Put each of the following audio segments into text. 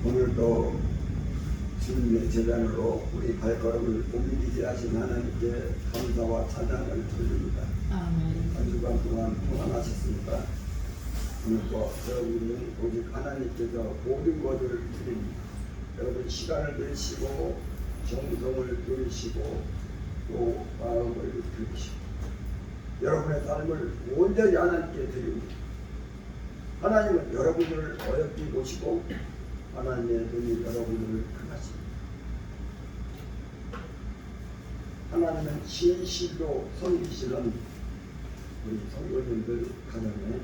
오늘도 주님의 재단으로 우리 발걸음을 옮기게 하신 하나님께 감사와 찬양을 드립니다. 아멘. 한 주간 동안 평안하셨습니까? 오늘도 여러분은 오직 하나님께서 모든 것을 드립니다. 여러분 시간을 내시고 정성을 들이시고 또 마음을 들이시고 여러분의 삶을 온전히 하나님께 드립니다. 하나님은 여러분을 어렵게 보시고 하나님의 눈이 여러분을 향하십니다. 하나님은 진실로 섬기시는 우리 성도님들 가정에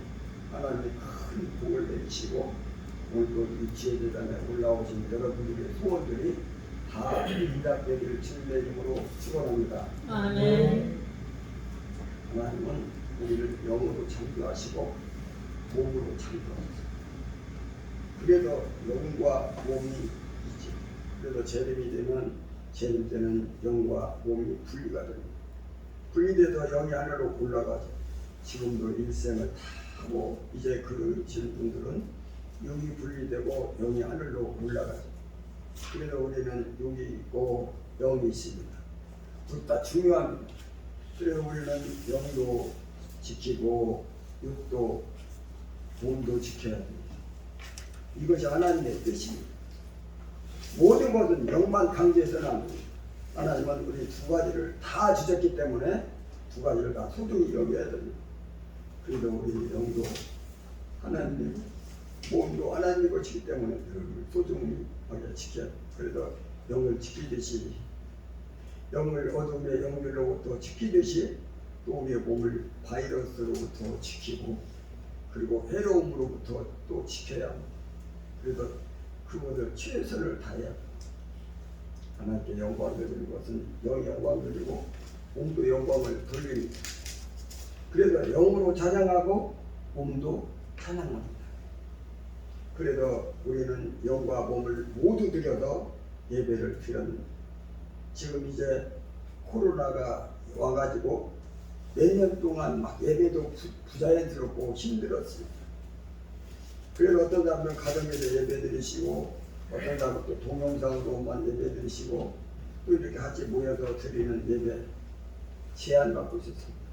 하나님의 큰 복을 내리시고 오늘도 이 지혜재단에 올라오신 여러분들의 소원들이 다 응답되기를 주님의 이름으로 축원합니다. 아멘. 하나님은 우리를 영으로 창조하시고 몸으로 창조하셨습니다. 그래서 영과 몸이 있지. 그래서 재림이 되면 재림 때는 영과 몸이 분리가 됩니다. 분리돼서 영이 하늘로 올라가죠. 지금도 일생을 다 하고 이제 그러신 분들은 영이 분리되고 영이 하늘로 올라가죠. 그래서 우리는 육이 있고 영이 있습니다. 둘 다 중요합니다. 그래서 우리는 영도 지키고 육도 몸도 지켜야 됩니다. 이것이 하나님의 뜻입니다. 모든 것은 영만 강조해서는 안 됩니다. 하나님은 우리 두 가지를 다 주셨기 때문에 두 가지를 다 소중히 여겨야 됩니다. 그래서 우리 영도 하나님의 몸도 하나님의 것이기 때문에 소중히 지켜야 됩니다. 그래서 영을 지키듯이 영을 어둠의 영들로부터 지키듯이 또 우리의 몸을 바이러스로부터 지키고 그리고 해로움으로부터 또 지켜야 합니다. 그래서 그것을 최선을 다해야 합니다. 하나님께 영광을 드리는 것은 영의 영광을 드리고 몸도 영광을 돌립니다. 그래서 영으로 찬양하고 몸도 찬양합니다. 그래서 우리는 영과 몸을 모두 들여서 예배를 드렸습니다. 지금 이제 코로나가 와가지고 몇 년 동안 막 예배도 부자연스럽고 힘들었습니다. 그래서 어떤 사람은 가정에서 예배 드리시고 어떤 사람은 또 동영상으로만 예배 드리시고 또 이렇게 같이 모여서 드리는 예배 제한받고 있었습니다.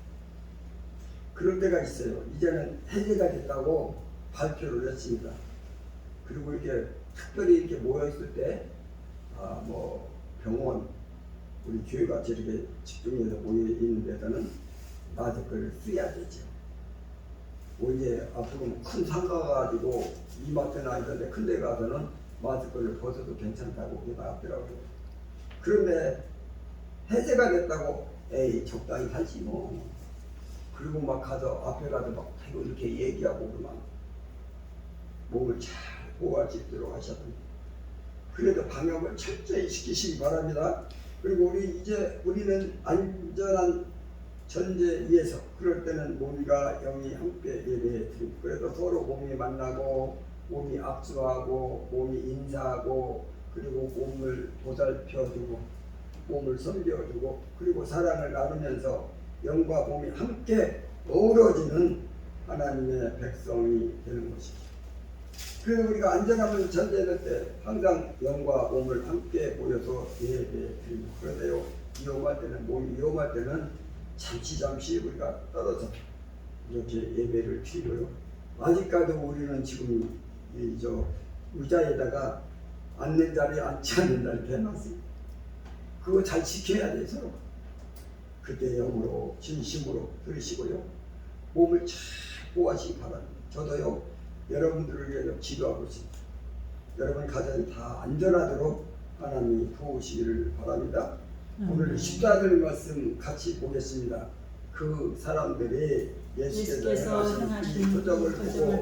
그럴 때가 있어요. 이제는 해제가 됐다고 발표를 했습니다. 그리고 이렇게 특별히 이렇게 모여있을 때 병원 우리 교회가 저렇게 집중해서 모여있는 데서는 마스크를 써야 되죠. 이제 앞으로 큰 상가 가지고 이마트나 이런 데 큰 데 가서는 마스크를 벗어도 괜찮다고 나왔더라고요. 그런데 해제가 됐다고 에이 적당히 하지 뭐. 그리고 막 가서 앞에 가서 막 이렇게 얘기하고 그러면 몸을 잘 보호할 수 있도록 하셨습니다. 그래도 방역을 철저히 시키시기 바랍니다. 그리고 우리는 안전한 전제 위에서 그럴 때는 몸과 영이 함께 예배해 드립니다. 그래서 서로 몸이 만나고 몸이 악수하고 몸이 인사하고 그리고 몸을 보살펴주고 몸을 섬겨주고 그리고 사랑을 나누면서 영과 몸이 함께 어우러지는 하나님의 백성이 되는 것입니다. 그래서 우리가 안전함을 전제할 때 항상 영과 몸을 함께 모여서 예배해 드립니다. 그런데요 위험할 때는 몸이 위험할 때는 잠시 우리가 떨어져 이렇게 예배를 드리고요. 아직까지 우리는 지금 의자에다가 앉는 자리에 앉지 않는 자리에 해놨습니다. 그거 잘 지켜야 돼 서로. 그때 영으로 진심으로 들으시고요. 몸을 잘 보호하시기 바랍니다. 저도요 여러분들을 위해서 기도하고 있습니다. 여러분 가정이 다 안전하도록 하나님이 도우시기를 바랍니다. 오늘 십자들 말씀 같이 보겠습니다. 그 사람들이 예수께서 행하신 표적을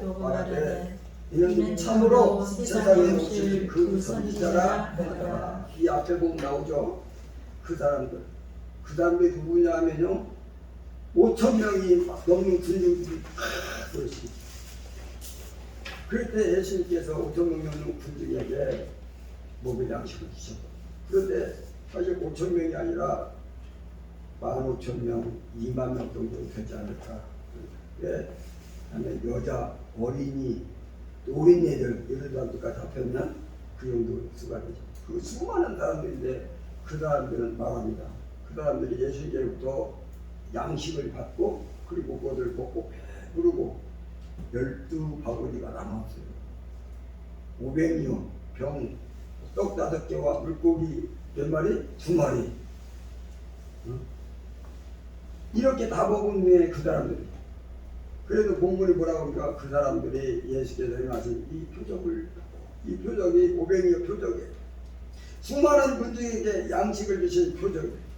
보고 말하되 이는 참으로 세상에 오실 그 선지자라 하더라. 이 앞에 보면 나오죠. 그 사람들이 누구냐 하면요 5,000명이 넘는 군중들이 그러십니다. 그럴 때 예수님께서 5,000명 넘는 군중에게 먹을 양식을 주셨고 그런데 사실 5,000명이 아니라 15,000명, 2만 명 정도 되지 않을까. 왜? 여자, 어린이, 노인네들 이런 사람들까지 합하면 그 정도 수가 되죠. 그 수많은 사람들인데 그 사람들은 말합니다. 그 사람들이 예수님께로부터 양식을 받고 그리고 그것을 먹고 배부르고 12바구니가 남았어요. 500여 병, 떡 5개와 물고기 몇 마리? 2마리. 이렇게 다 먹은 후에 그 사람들이, 그래도 본문이 뭐라고 하니까 그 사람들이 예수께서 행하신 이 표적을, 이 표적이 500여 표적이에요. 수많은 분들에게 양식을 주신 표적이에요.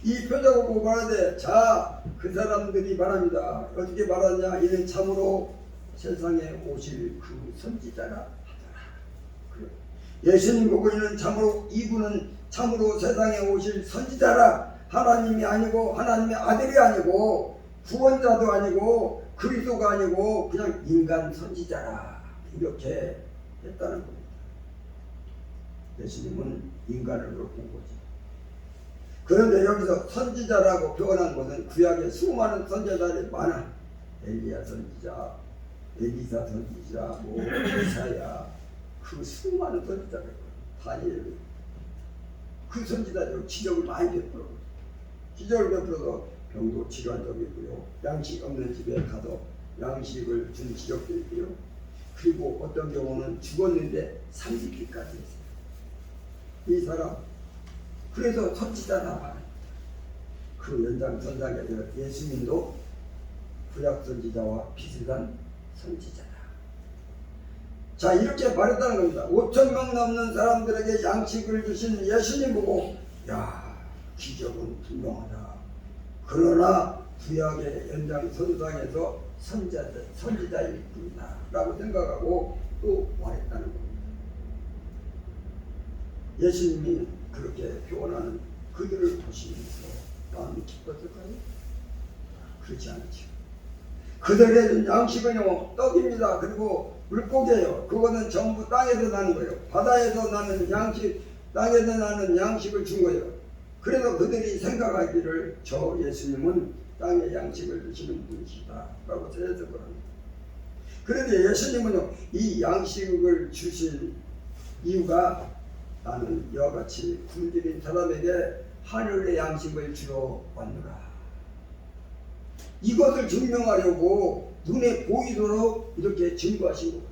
이 표적을 보고 말하되, 자, 그 사람들이 말합니다. 어떻게 말하냐? 이는 참으로 세상에 오실 그 선지자라 하더라. 예수님 보고 이는 참으로, 이분은 참으로 세상에 오실 선지자라. 하나님이 아니고 하나님의 아들이 아니고 구원자도 아니고 그리스도가 아니고 그냥 인간 선지자라. 이렇게 했다는 겁니다. 예수님은 인간으로 본 거죠. 그런데 여기서 선지자라고 표현한 것은 구약에 수많은 선지자들이 많아. 엘리야 선지자, 엘리사 선지자, 이사야, 그 수많은 선지자들, 다니엘, 그 선지자들 기적을 많이 베풀어. 기적을 베풀어서 병도 치료한 적이 있고요. 양식 없는 집에 가서 양식을 준 기적도 있고요. 그리고 어떤 경우는 죽었는데 30일까지 했어요. 이 사람, 그래서 선지자나 봐요. 그 연장선상에서 예수님도 구약 선지자와 비슷한 선지자다. 자, 이렇게 말했다는 겁니다. 5,000명 넘는 사람들에게 양식을 주신 예수님 보고, 야, 기적은 분명하다. 그러나 구약의 연장선상에서 선지자일 뿐이다 라고 생각하고 또 말했다는 겁니다. 예수님이 그렇게 표현하는 그들을 보시면서 마음이 기뻤을까요? 그렇지 않죠. 그들의 준 양식은요, 떡입니다. 그리고 물고기예요. 그거는 전부 땅에서 나는 거예요. 바다에서 나는 양식, 땅에서 나는 양식을 준 거예요. 그래서 그들이 생각하기를 저 예수님은 땅에 양식을 주시는 분이시다 라고 해석을 합니다. 그런데 예수님은요, 이 양식을 주신 이유가 나는 이와 같이 굶주린 사람에게 하늘의 양식을 주러 왔노라. 이것을 증명하려고 눈에 보이도록 이렇게 증거하신 겁니다.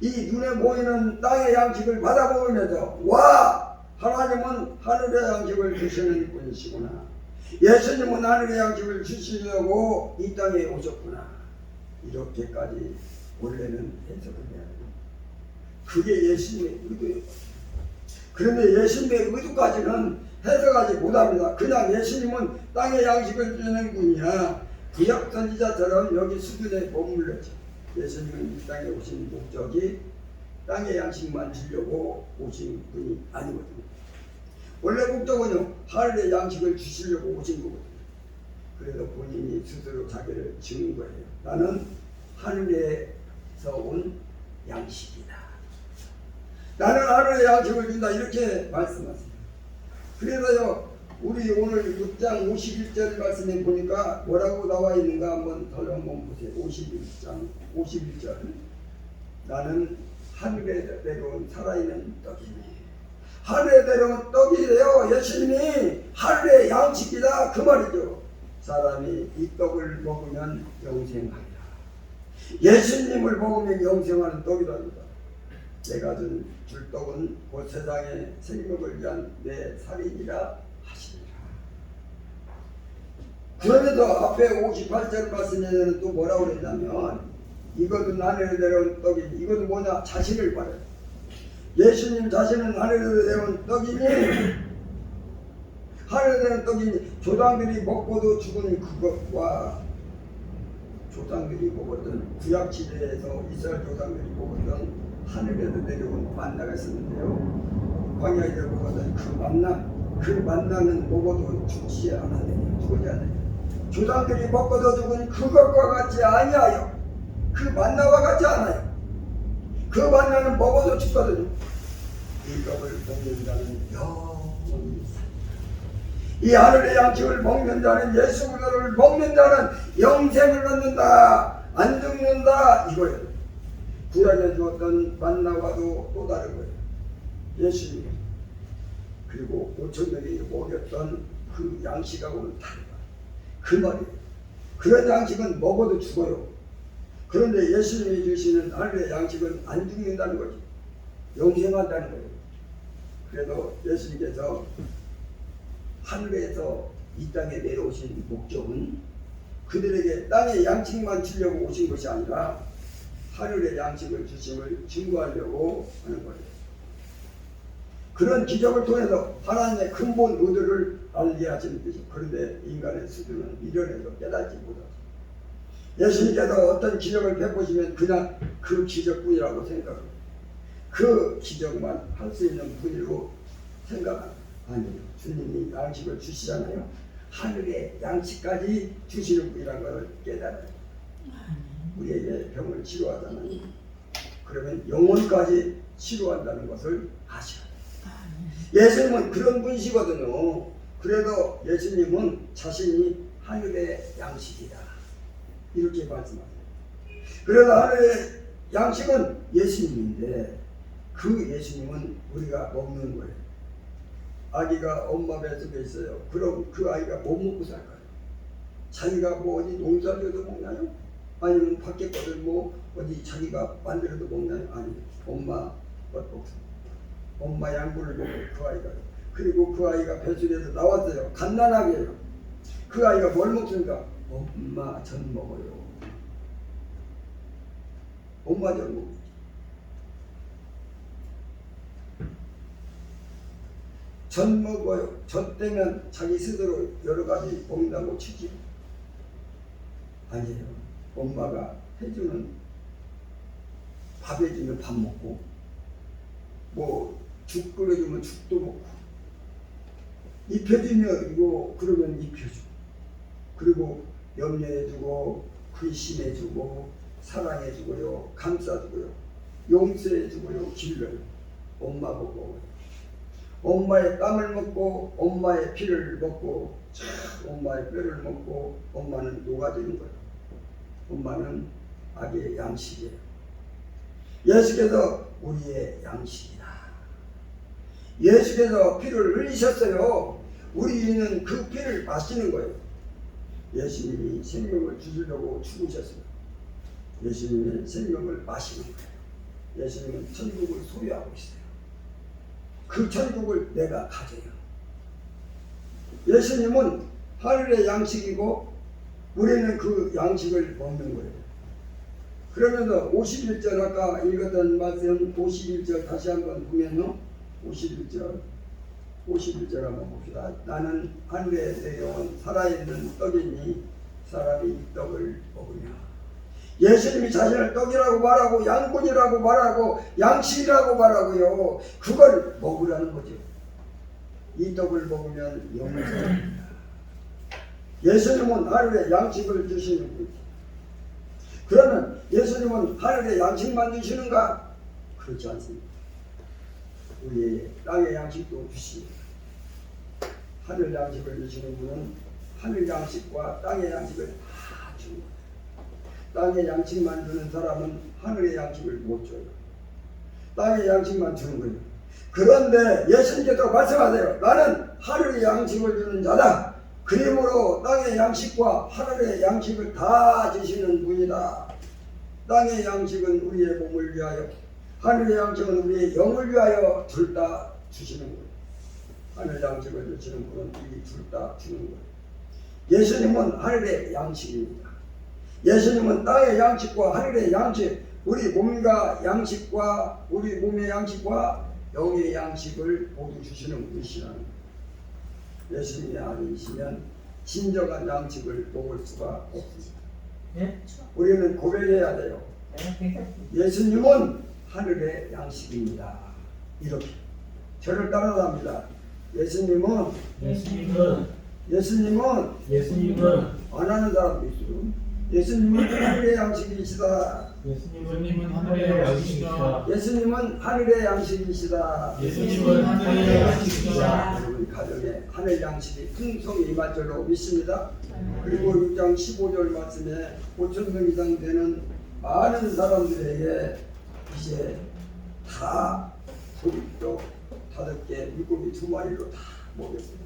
이 눈에 보이는 땅의 양식을 받아먹으면서 와! 하나님은 하늘의 양식을 주시는 분이시구나. 예수님은 하늘의 양식을 주시려고 이 땅에 오셨구나. 이렇게까지 원래는 해석을 해야 돼요. 그게 예수님의 의도예요. 그런데 예수님의 의도까지는 해석하지 못합니다. 그냥 예수님은 땅의 양식을 주는 분이야. 구약 선지자처럼 여기 수준에 머물렀죠. 예수님은 이 땅에 오신 목적이 땅의 양식만 주려고 오신 분이 아니거든요. 원래 목적은요, 하늘의 양식을 주시려고 오신 거거든요. 그래서 본인이 스스로 자기를 지은 거예요. 나는 하늘에서 온 양식이다. 나는 하늘의 양식을 준다. 이렇게 말씀하세요. 그래서요, 우리 오늘 6장 51절 말씀에 보니까 뭐라고 나와 있는가 한번 보세요. 51장 51절. 나는 하늘에 내려온 살아있는 떡이니. 하늘에 내려온 떡이래요. 예수님이 하늘의 양식이다 그 말이죠. 사람이 이 떡을 먹으면 영생하리라. 예수님을 먹으면 영생하는 떡이랍니다. 내가 줄 떡은 곧 세상의 생명을 위한 내 살이니라 하시니라. 그러면서 앞에 58절 말씀에는 또 뭐라고 그랬냐면, 이것은 하늘에 내려온 떡이니, 이것은 뭐냐? 자신을 말해요. 예수님 자신은 하늘에 내려온 떡이니, 하늘에 내려온 떡이니, 조상들이 먹고도 죽은 그것과 조상들이 먹었던 구약시대에서 이스라엘 조상들이 먹었던 하늘에서 내려온 만나가 있었는데요. 광야에서 먹었던 그 만나는 먹어도 죽지 않았느냐, 죽지 않느냐. 조상들이 먹고도 죽은 그것과 같지 아니하여, 그 만나와 같지 않아요. 그 만나는 먹어도 죽거든요. 이 떡을 먹는 자는 영원히 산다. 이 하늘의 양식을 먹는 자는, 예수 그리스도를 먹는 자는 영생을 얻는다, 안 죽는다 이거예요. 구약에 주었던 만나와도 또 다른 거예요. 예수님 그리고 5천 명이 먹였던 그 양식하고는 다르다. 그 말이에요. 그런 양식은 먹어도 죽어요. 그런데 예수님이 주시는 하늘의 양식은 안 죽는다는 거죠. 영생한다는 거예요. 그래도 예수님께서 하늘에서 이 땅에 내려오신 목적은 그들에게 땅의 양식만 주려고 오신 것이 아니라 하늘의 양식을 주심을 증거하려고 하는 거예요. 그런 기적을 통해서 하나님의 근본 의도를 알게 하시는 것이죠. 그런데 인간의 수준은 미련해서 깨닫지 못하죠. 예수님께서 어떤 기적을 베푸시면 그냥 그 기적뿐이라고 생각해요. 그 기적만 할 수 있는 분이라고 생각합니다. 아니요. 주님이 양식을 주시잖아요. 하늘의 양식까지 주시는 분이라는 걸 깨달아요. 우리에게 병을 치료하잖아요. 그러면 영혼까지 치료한다는 것을 아셔야 돼요. 예수님은 그런 분이시거든요. 그래도 예수님은 자신이 하늘의 양식이다. 이렇게 말씀하세요. 그래서 하늘의 양식은 예수님인데 그 예수님은 우리가 먹는 거예요. 아기가 엄마 뱃속에 있어요. 그럼 그 아이가 뭐 먹고 살까요? 자기가 뭐 어디 농사져도 먹나요? 아니면 밖에 것을 뭐 어디 자기가 만들어도 먹나요? 아니요. 엄마 것 먹습니다. 엄마 양분을 먹고 그 아이가. 그리고 그 아이가 뱃속에서 나왔어요. 갓난아기예요. 그 아이가 뭘 먹습니까? 엄마 전 먹어요. 엄마 전 먹어요. 전 먹어요. 전 때면 자기 스스로 여러 가지 먹는다고 치지. 아니에요. 엄마가 해주는 밥 해주면 밥 먹고 뭐 죽 끓여주면 죽도 먹고 입혀주면 이거 그러면 입혀주고 그리고 염려해주고 근심해주고 사랑해주고요 감싸주고요 용서해주고요 길러요. 엄마 보고 엄마의 땀을 먹고 엄마의 피를 먹고 엄마의 뼈를 먹고 엄마는 녹아지는 거예요. 엄마는 아기의 양식이에요. 예수께서 우리의 양식이다. 예수께서 피를 흘리셨어요. 우리는 그 피를 마시는 거예요. 예수님이 생명을 주시려고 죽으셨어요. 예수님의 생명을 마시는 거예요. 예수님은 천국을 소유하고 있어요. 그 천국을 내가 가져요. 예수님은 하늘의 양식이고 우리는 그 양식을 먹는 거예요. 그러면서 51절 아까 읽었던 말씀 51절 다시 한번 보면요. 51절 한번 봅시다. 나는 하늘에 내려온 살아있는 떡이니 사람이 이 떡을 먹으며 예수님이 자신을 떡이라고 말하고 양분이라고 말하고 양식이라고 말하고요. 그걸 먹으라는 거죠. 이 떡을 먹으면 영생입니다. 예수님은 하늘에 양식을 주시는 분이죠. 그러면 예수님은 하늘에 양식만 주시는가? 그렇지 않습니다. 우리의 땅의 양식도 주십니다. 하늘 양식을 주시는 분은 하늘 양식과 땅의 양식을 다 주는 거예요. 땅의 양식만 주는 사람은 하늘의 양식을 못 줘요. 땅의 양식만 주는 거예요. 그런데 예수님께서 말씀하세요. 나는 하늘의 양식을 주는 자다. 그러므로 땅의 양식과 하늘의 양식을 다 주시는 분이다. 땅의 양식은 우리의 몸을 위하여 하늘의 양식은 우리의 영을 위하여 둘 다 주시는 거예요. 하늘 양식을 주시는 분은 이 둘 다 주는 거예요. 예수님은 하늘의 양식입니다. 예수님은 땅의 양식과 하늘의 양식, 우리 몸과 양식과 우리 몸의 양식과 영의 양식을 모두 주시는 분이시라는 거예요. 예수님의 아들이시면 진정한 양식을 먹을 수가 없습니다. 네? 우리는 고백해야 돼요. 예수님은 하늘의 양식입니다. 이렇게 저를 따라합니다. 예수님은 안 하는 사람도 있어요. 예수님은 하늘의 양식이시다. 예수님은 하늘의 양식이시다. 예수님은 하늘의 양식이시다. 예수님은 하늘의 양식이시다. 여러분 가정에 하늘 양식이 풍성히 임할 줄로 믿습니다. 그리고 6장 15절 말씀에 5천 명 이상 되는 많은 사람들에게 이제 다 소리도 5개, 물고기 2마리로 다 먹였어요.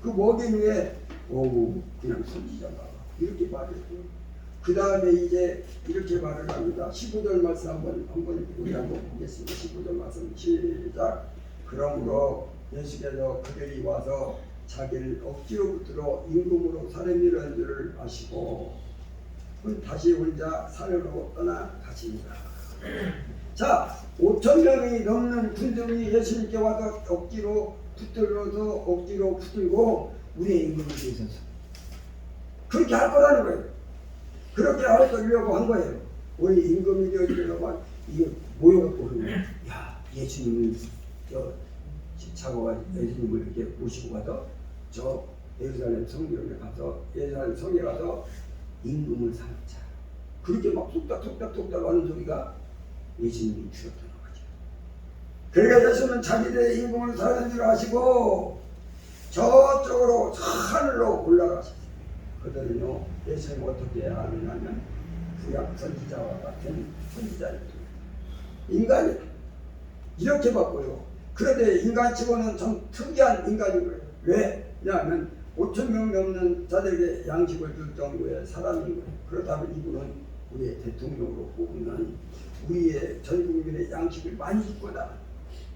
그 먹인 후에 그냥 선지자가 이렇게 말했고요. 그 다음에 이제 이렇게 말을 합니다. 15절 말씀 한번 우리 한번 보겠습니다. 15절 말씀 시작. 그러므로 예수께서 그들이 와서 자기를 억지로 붙들어 임금으로 사람이라는 줄을 아시고 다시 혼자 산으로 떠나가십니다. 자, 5,000명이 넘는 군중이 예수님께 와서 억지로 붙들고 우리의 임금을 되셔서 그렇게 할 거라는 거예요. 그렇게 하려고 한 거예요. 우리 임금이 되어주려고 이거 모여갖고 그러면 야, 예수님을 예수님을 이렇게 모시고 가서 저 예루살렘 성에 가서 임금을 삼자. 그렇게 막 뚝딱뚝딱 하는 소리가 예수님이 주셨다는 거죠. 그러니까 예수는 자기들의 임금을 사는 줄 아시고 저쪽으로 하늘로 올라가셨어요. 그들은요, 예수님 어떻게 아느냐면 구약 선지자와 같은 선지자입니다. 인간이 이렇게 봤고요. 그런데 인간치고는 좀 특이한 인간인 거예요. 왜냐하면 5,000명 넘는 자들에게 양식을 줄 정도의 사람인 거예요. 그렇다면 이분은 우리의 대통령으로 뽑으면 우리의 전 국민의 양식을 많이 줄 거다.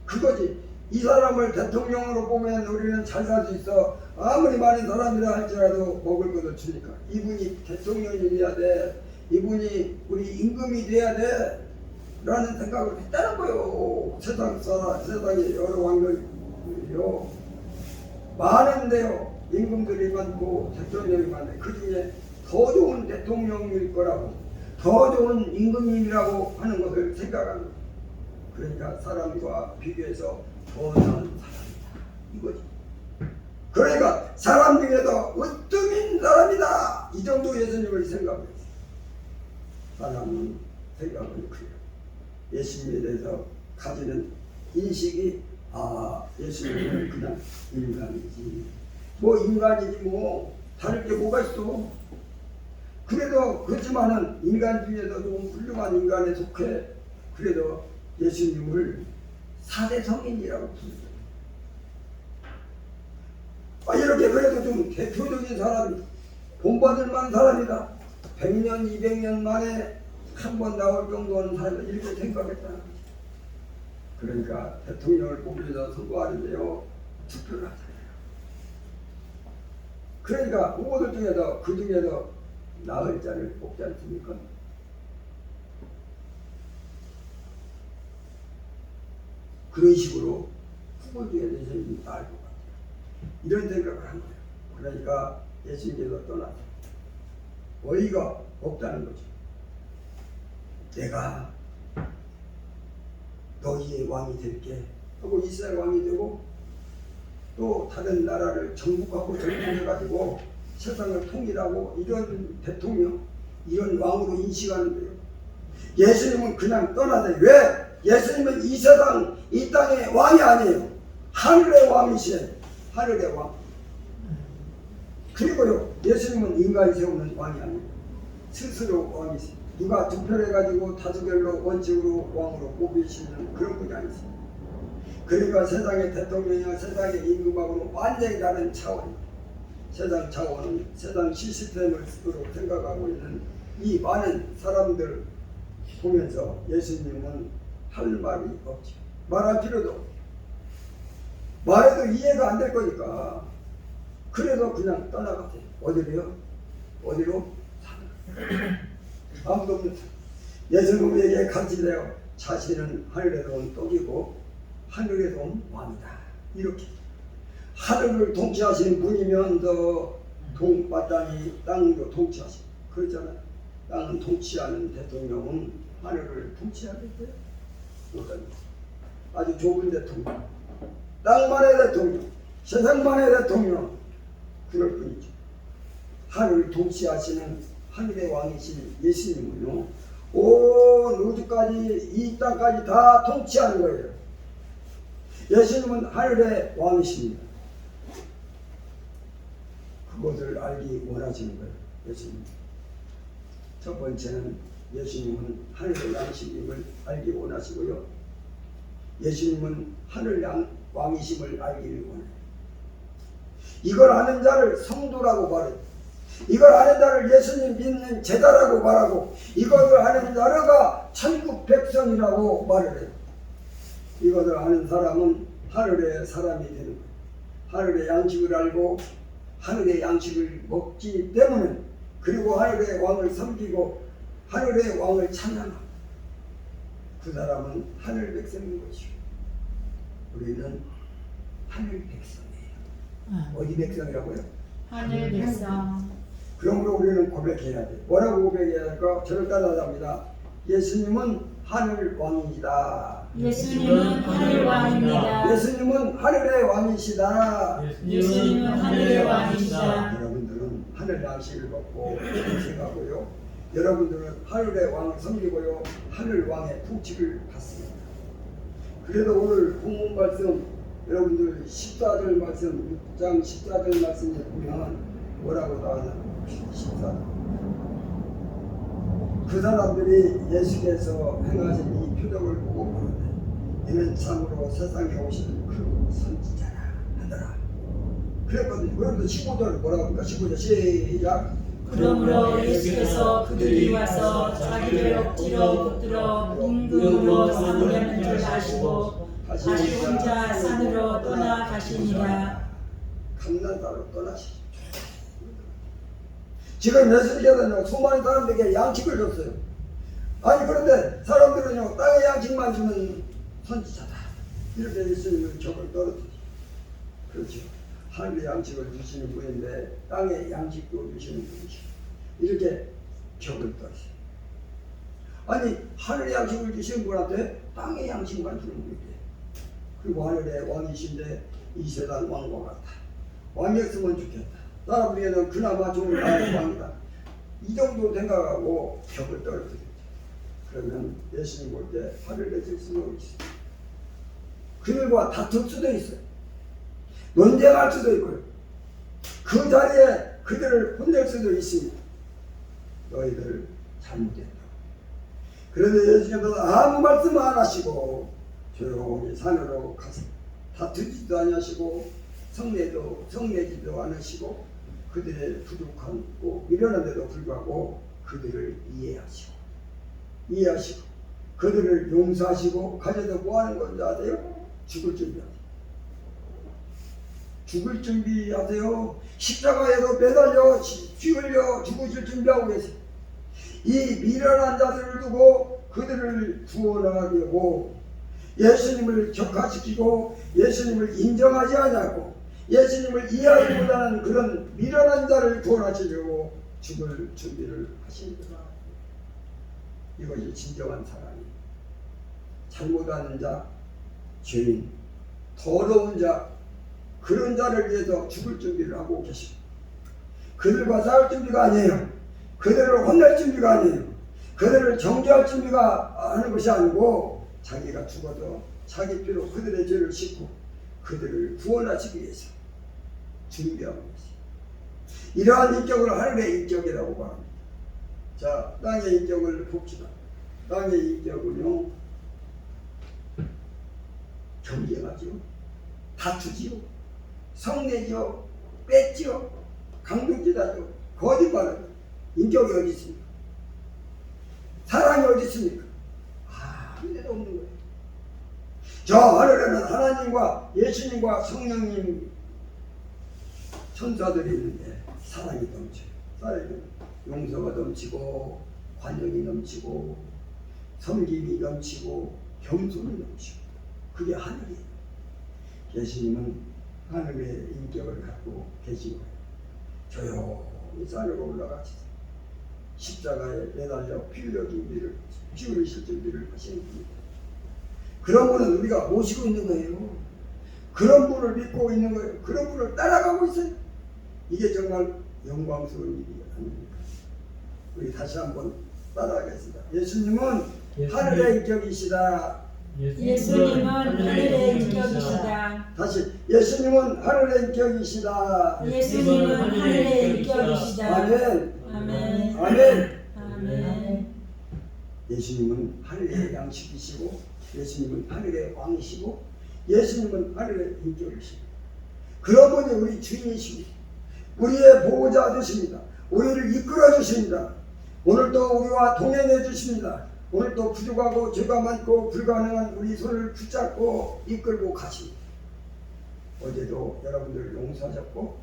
그거지. 이 사람을 대통령으로 보면 우리는 잘 살 수 있어. 아무리 많은 사람이라 할지라도 먹을 것을 주니까. 이분이 대통령이 돼야 돼. 이분이 우리 임금이 돼야 돼. 라는 생각을 했다는 거예요. 세상에 여러 왕들이요. 많은데요. 임금들이 많고 대통령이 많은데 그 중에 더 좋은 대통령일 거라고, 더 좋은 임금이라고 하는 것을 생각하는 거예요. 그러니까 사람과 비교해서 더 나은 사람이다. 이거지. 그러니까 사람 중에서 으뜸인 사람이다. 이 정도 예수님을 생각했어요. 사람은 생각은 그래요. 예수님에 대해서 가지는 인식이 예수님은 그냥 인간이지. 뭐 인간이지 뭐 다를 게 뭐가 있어. 그래도 그렇지만은 인간 중에서 좀 훌륭한 인간에 속해. 그래도 예수님을 4대 성인이라고 부르죠. 이렇게 그래도 좀 대표적인 사람이 본받을 만한 사람이다. 100년, 200년 만에 한 번 나올 정도는 사람이 이렇게 생각했다는 거지. 그러니까 대통령을 뽑으면서 선거하는데요, 투표를 하잖아요. 그러니까 후보들 중에서 그 중에서 나을 자를 뽑지 않습니까? 그런 식으로 후보 중에 예수님이 나을 것 같아요. 이런 생각을 한 거예요. 그러니까 예수님께서 떠나서 어이가 없다는 거죠. 내가 너희의 왕이 될게 하고 이스라엘 왕이 되고 또 다른 나라를 정복하고 정복해가지고 세상을 통일하고 이런 대통령, 이런 왕으로 인식하는데요. 예수님은 그냥 떠나세요. 왜? 예수님은 이 세상, 이 땅의 왕이 아니에요. 하늘의 왕이시에요. 하늘의 왕. 그리고요, 예수님은 인간이 세우는 왕이 아니에요. 스스로 왕이세요. 누가 투표해가지고 다수결로 원칙으로 왕으로 뽑으시는 그런 분이 아니세요. 그러니까 세상의 대통령이나 세상의 임금하고는 완전히 다른 차원입니다. 세상 차원은 세상 시스템을 생각하고 있는 이 많은 사람들 보면서 예수님은 할 말이 없죠. 말할 필요도 없죠. 말해도 이해가 안 될 거니까. 그래서 그냥 떠나갔어요. 어디로요? 어디로? 아무도 없는 예수님에게 가르치래요. 자신은 하늘에서 온 떡이고 하늘에서 온 왕이다. 이렇게 하늘을 통치하시는 분이면서 마땅히 땅도 통치하시고 그렇잖아요. 땅을 통치하는 대통령은 하늘을 통치하겠어요? 못합니다. 아주 좁은 대통령, 땅만의 대통령, 세상만의 대통령, 그럴 뿐이죠. 하늘을 통치하시는 하늘의 왕이신 예수님은요, 온 우주까지 이 땅까지 다 통치하는 거예요. 예수님은 하늘의 왕이십니다. 그것을 알기 원하시는 거예요. 예수님. 첫 번째는 예수님은 하늘의 왕이심을 알기 원하시고요. 예수님은 하늘 왕이심을 알기를 원해요. 이걸 아는 자를 성도라고 말해요. 이걸 아는 자를 예수님 믿는 제자라고 말하고, 이것을 아는 자가 천국 백성이라고 말을 해요. 이것을 아는 사람은 하늘의 사람이 되는 거예요. 하늘의 양식을 알고 하늘의 양식을 먹기 때문에, 그리고 하늘의 왕을 섬기고 하늘의 왕을 찬양하고, 그 사람은 하늘 백성인 것이요. 우리는 하늘 백성이에요. 어디 백성이라고요? 하늘 백성. 그러므로 우리는 고백해야 돼. 뭐라고 고백해야 될까? 저를 따라합니다. 예수님은 하늘 왕이다. 예수님은 하늘 왕입니다. 예수님은 하늘의 왕이시다. 예수님은 하늘의 왕이시다. 여러분들은 하늘 양식을 먹고 생각하고요. 여러분들은 하늘의 왕을 섬기고요. 하늘 왕의 통치를 받습니다. 그래도 오늘 본문 말씀, 여러분들 14절 말씀, 6장 14절 말씀에 보면 뭐라고 나오냐? 14절. 그 사람들이 예수께서 행하신 이 표적을 보고 보는데, 이는 참으로 세상에 오신 그 선지자라 하더라. 그랬거든요. 그런데 15절 뭐라고 합니까? 15절 시작. 그러므로 예수께서 그들이 와서 자기를 억지로 붙들어 임금으로 상대하는 줄 아시고 다시 혼자 산으로 떠나가시니라. 감난산으로 떠나시죠. 지금 예수님께서는 수많은 사람들에게 양식을 줬어요. 아니 그런데 사람들은요, 땅의 양식만 주는 선지자다, 이렇게 예수님은 격을 떨어뜨리죠. 그렇죠. 하늘의 양식을 주시는 분인데 땅의 양식도 주시는 분이죠. 이렇게 격을 떨어뜨리죠. 아니 하늘의 양식을 주시는 분한테 땅의 양식만 주는 분인데, 그리고 하늘의 왕이신데 이 세상 왕과 같다. 왕이었으면 좋겠다. 사람들에게는 그나마 좋은 나라의 왕이다. 이 정도 생각하고 격을 떨어뜨리죠. 그러면 예수님 볼 때 화를 내실 수도 있어요. 그들과 다툴 수도 있어요. 논쟁할 수도 있고요. 그 자리에 그들을 혼낼 수도 있습니다. 너희들 잘못했다. 그런데 예수님께서 아무 말씀 안 하시고 조용히 산으로 가서 다투지도 않으시고 성내지도 않으시고, 그들의 부족한 미련한데도 불구하고 그들을 이해하시고 그들을 용서하시고, 가져다 뭐 하는 건지 아세요? 죽을 준비하세요. 십자가에도 매달려 죽으실 준비하고 계세요. 이 미련한 자들을 두고 그들을 구원하게 하고, 예수님을 격화시키고 예수님을 인정하지 않냐고 예수님을 이해하지 못하는 그런 미련한 자를 구원하시려고 죽을 준비를 하십니다. 이것이 진정한 사랑이에요. 잘못하는 자, 죄인, 더러운 자, 그런 자를 위해서 죽을 준비를 하고 계십니다. 그들과 싸울 준비가 아니에요. 그들을 혼낼 준비가 아니에요. 그들을 정죄할 준비가 하는 것이 아니고, 자기가 죽어도 자기 피로 그들의 죄를 씻고 그들을 구원하시기 위해서 준비하고 있어요. 이러한 인격을 하늘의 인격이라고 말합니다. 자, 땅의 인격을 봅시다. 땅의 인격은요, 경쟁하죠, 다투지요, 성내지요, 뺏지요, 강독질하죠, 거짓말하죠. 인격이 어디 있습니까? 사랑이 어디 있습니까? 아무데도 없는 거예요. 저 하늘에는 하나님과 예수님과 성령님, 천사들이 있는데 사랑이 넘쳐요. 사랑은 용서가 넘치고 관용이 넘치고 섬김이 넘치고 겸손이 넘치고, 그게 하늘이에요. 예수님은 하늘의 인격을 갖고 계신 거예요. 조용히 산으로 올라가시죠. 십자가에 매달려 피 흘리실 준비를 하시는 분입니다. 그런 분은 우리가 모시고 있는 거예요. 그런 분을 믿고 있는 거예요. 그런 분을 따라가고 있어요. 이게 정말 영광스러운 일이 아닙니까? 우리 다시 한번 따라가겠습니다. 예수님은 하늘의 인격이시다. 예수님은 하늘의 인격이시다. 다시, 예수님은 하늘의 인격이시다. 예수님은 하늘의 인격이시다. 아멘. 아멘. 아멘. 아멘. 예수님은 하늘의 양식이시고 예수님은 하늘의 왕이시고 예수님은 하늘의 인격이시고 그러분이 우리 주인이시고 우리의 보호자 되십니다. 우리를 이끌어 주십니다. 오늘도 우리와 동행해 주십니다. 오늘도 부족하고 죄가 많고 불가능한 우리 손을 붙잡고 이끌고 가십니다. 어제도 여러분들을 용서하셨고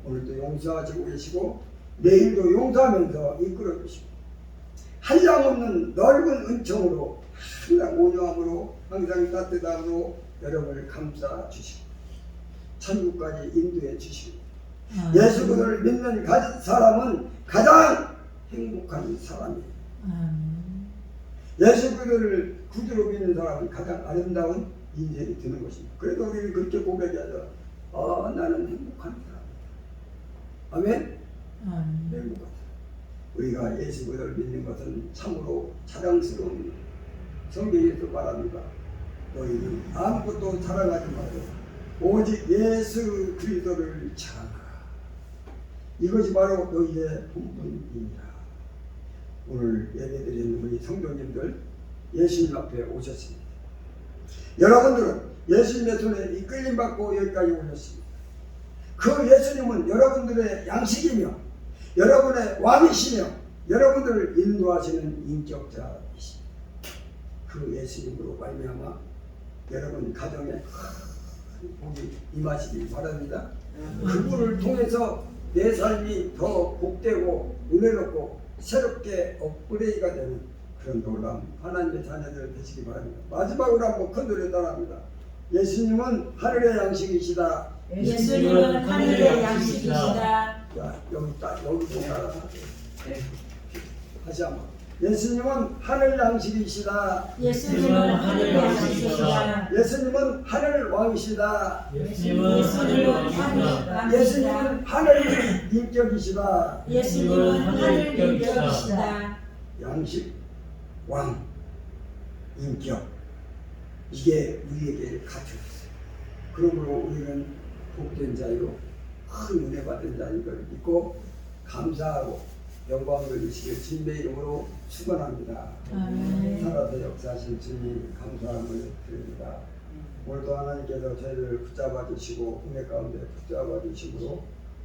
오늘도 용서하시고 계시고 내일도 용서하면서 이끌어 주시고 한량없는 넓은 은총으로 항상 온유함으로 항상 따뜻함으로 여러분을 감싸 주시고 천국까지 인도해 주시고 예수 그리스도를 믿는 사람은 가장 행복한 사람이에요. 예수 그리스도를 구주로 믿는 사람은 가장 아름다운 인생이 되는 것입니다. 그래도 우리는 그렇게 고백하죠. 나는 행복한 사람이다. 아멘? 행복한 사람. 우리가 예수 그리스도를 믿는 것은 참으로 자랑스러운 일. 성경에서 말합니다. 너희는 아무것도 자랑하지 말고 오직 예수 그리스도를 자랑하라. 이것이 바로 너희의 본분이니라. 오늘 예배드리는 우리 성도님들 예수님 앞에 오셨습니다. 여러분들은 예수님의 손에 이끌림 받고 여기까지 오셨습니다. 그 예수님은 여러분들의 양식이며 여러분의 왕이시며 여러분들을 인도하시는 인격자이십니다. 그 예수님으로 말미암아 여러분 가정에 큰 복이 임하시길 바랍니다. 그분을 통해서 내 삶이 더 복되고 은혜롭고 새롭게 업그레이드가 되는 그런 놀라운 하나님의 자녀들 되시기 바랍니다. 마지막으로 한번 큰 노래 따라합니다. 예수님은 하늘의 양식이시다. 예수님은 하늘의 양식이시다. 자, 여기서 따라서 다시 한번. 예수님은 하늘 양식이시다. 예수님은 하늘 양식이시다. 예수님은 하늘 왕이시다. 예수님은 하늘 왕이시다. 예수님은 하늘 인격이시다. 예수님은 하늘 인격이시다. 양식, 왕, 인격 이게 우리에게 갖춰졌어요. 그러므로 우리는 복된 자요 큰 은혜 받은 자인 걸 믿고 감사하고 영광을 돌리시길 주님의 이름으로 축원합니다. 살아서 역사하신 주님 감사함을 드립니다. 오늘도 하나님께서 저희를 붙잡아 주시고 은혜 가운데 붙잡아 주심으로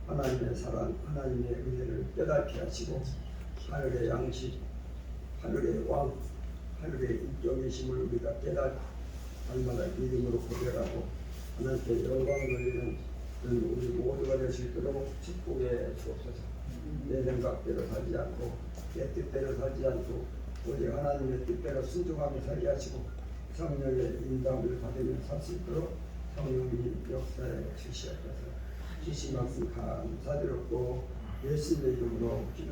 하나님의 사랑, 하나님의 은혜를 깨닫게 하시고 하늘의 양식, 하늘의 왕, 하늘의 인격이심을 우리가 깨닫고 날마다 믿음으로 고백하고 하나님께 영광을 돌리는 우리 모두가 될 수 있도록 축복해 주옵소서. 내 생각대로 살지 않고 내 뜻대로 살지 않고 오직 하나님의 뜻대로 순종하며 살게 하시고 성령의 인도함을 받으며 살 수 있도록 성령님 역사에 주시옵소서. 주신 만큼 감사드렸고 예수님의 이름으로 기도